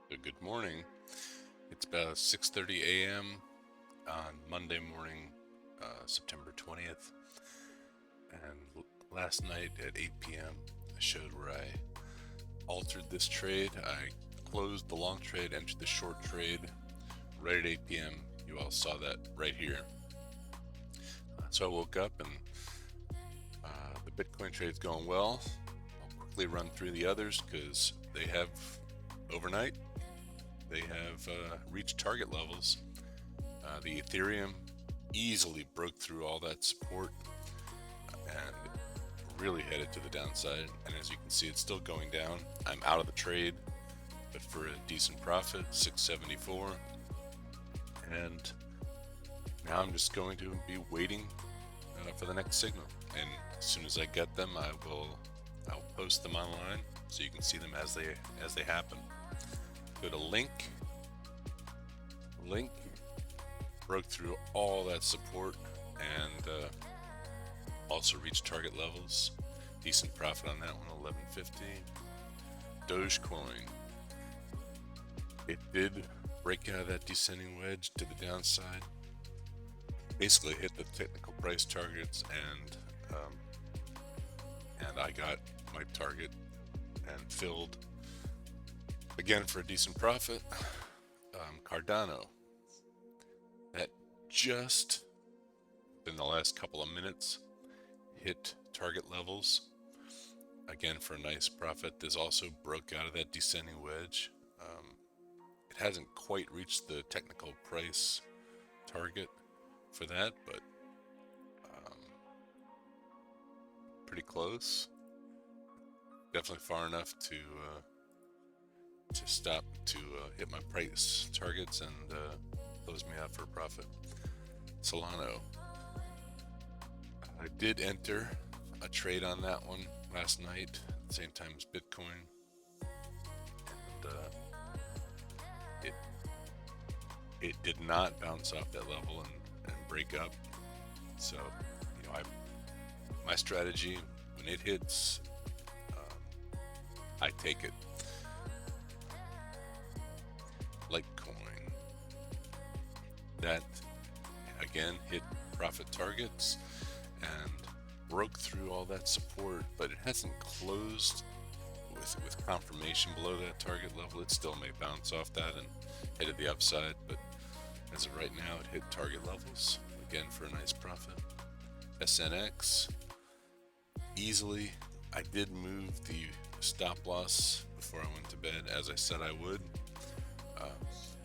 So good morning. It's about 6:30 a.m. on Monday morning, September 20th. And last night at 8 p.m. I showed where I altered this trade. I closed the long trade, entered the short trade right at 8 p.m. You all saw that right here. So I woke up and the Bitcoin trade's going well. I'll quickly run through the others because they have overnight. They have reached target levels. The Ethereum easily broke through all that support and really headed to the downside. And as you can see, it's still going down. I'm out of the trade, but for a decent profit, 674. And now I'm just going to be waiting for the next signal. And as soon as I get them, I'll post them online so you can see them as they happen. Go to link broke through all that support and also reached target levels. Decent profit on that one, 1150. Dogecoin, it did break out of that descending wedge to the downside, basically hit the technical price targets, and I got my target and filled again for a decent profit. Cardano, that just in the last couple of minutes hit target levels again for a nice profit. This also broke out of that descending wedge. It hasn't quite reached the technical price target for that, but pretty close. Definitely far enough to stop to hit my price targets and close me out for a profit. Solano, I did enter a trade on that one last night at the same time as Bitcoin, and it did not bounce off that level and break up. So my strategy, when it hits, I take it. Litecoin, that again hit profit targets and broke through all that support, but it hasn't closed with confirmation below that target level. It still may bounce off that and head to the upside, but as of right now, it hit target levels again for a nice profit. SNX, easily, I did move the stop loss before I went to bed, as I said I would.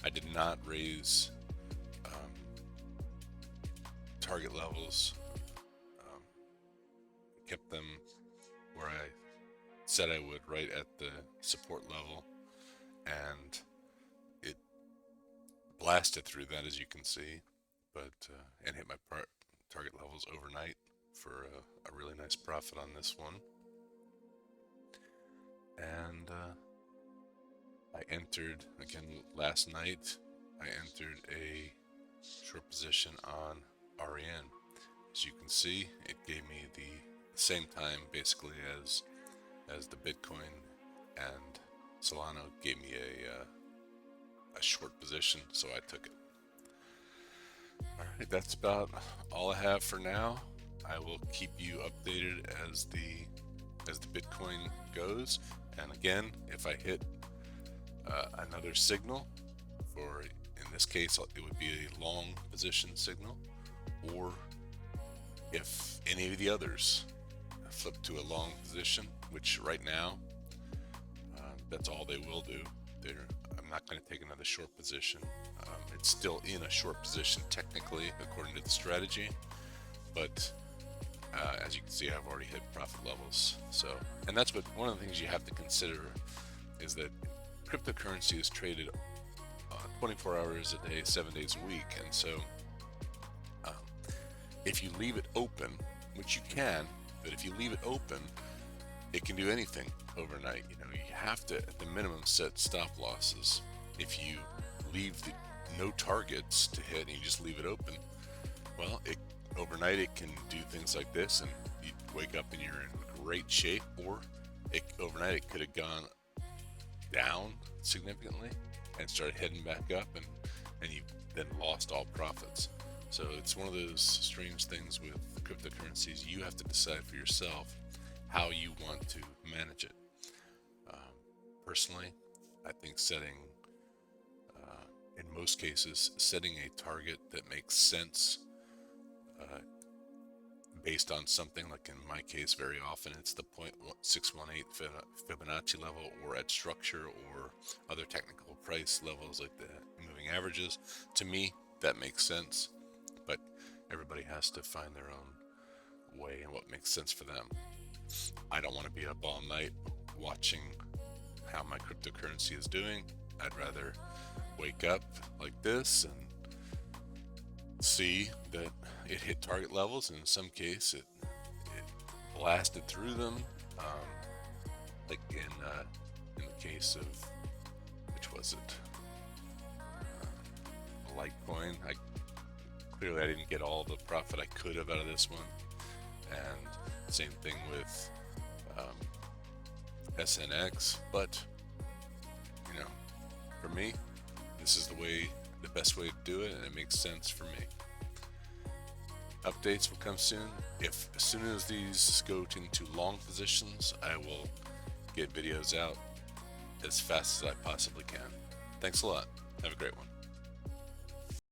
I did not raise target levels, kept them where I said I would, right at the support level, and it blasted through that, as you can see, but and hit my target levels overnight for a really nice profit on this one. And I entered again last night. I entered a short position on REN. As you can see, it gave me the same time basically as the Bitcoin, and Solano gave me a short position, so I took it. All right, that's about all I have for now. I will keep you updated as the Bitcoin goes, and again, if I hit another signal, for in this case it would be a long position signal, or if any of the others flip to a long position, which right now that's all they will do. I'm not going to take another short position. It's still in a short position technically according to the strategy, but as you can see, I've already hit profit levels. So, and that's what one of the things you have to consider is that cryptocurrency is traded 24 hours a day, 7 days a week, and so if you leave it open, which you can, but if you leave it open, it can do anything overnight. You have to, at the minimum, set stop losses. If you leave no targets to hit and you just leave it open, well, overnight it can do things like this, and you wake up and you're in great shape, or overnight it could have gone down significantly and started heading back up, and you then lost all profits. So it's one of those strange things with cryptocurrencies. You have to decide for yourself how you want to manage it. Personally, I think in most cases, setting a target that makes sense based on something, like in my case, very often it's the 0.618 Fibonacci level, or at structure, or other technical price levels like the moving averages. To me, that makes sense, but everybody has to find their own way and what makes sense for them. I don't want to be up all night watching how my cryptocurrency is doing. I'd rather wake up like this and see that it hit target levels, and in some case it blasted through them, like in the case of, which was it, Litecoin. I didn't get all the profit I could have out of this one, and same thing with SNX. But for me, this is the best way to do it, and it makes sense for me. Updates will come soon. As soon as these go into long positions, I will get videos out as fast as I possibly can. Thanks a lot. Have a great one.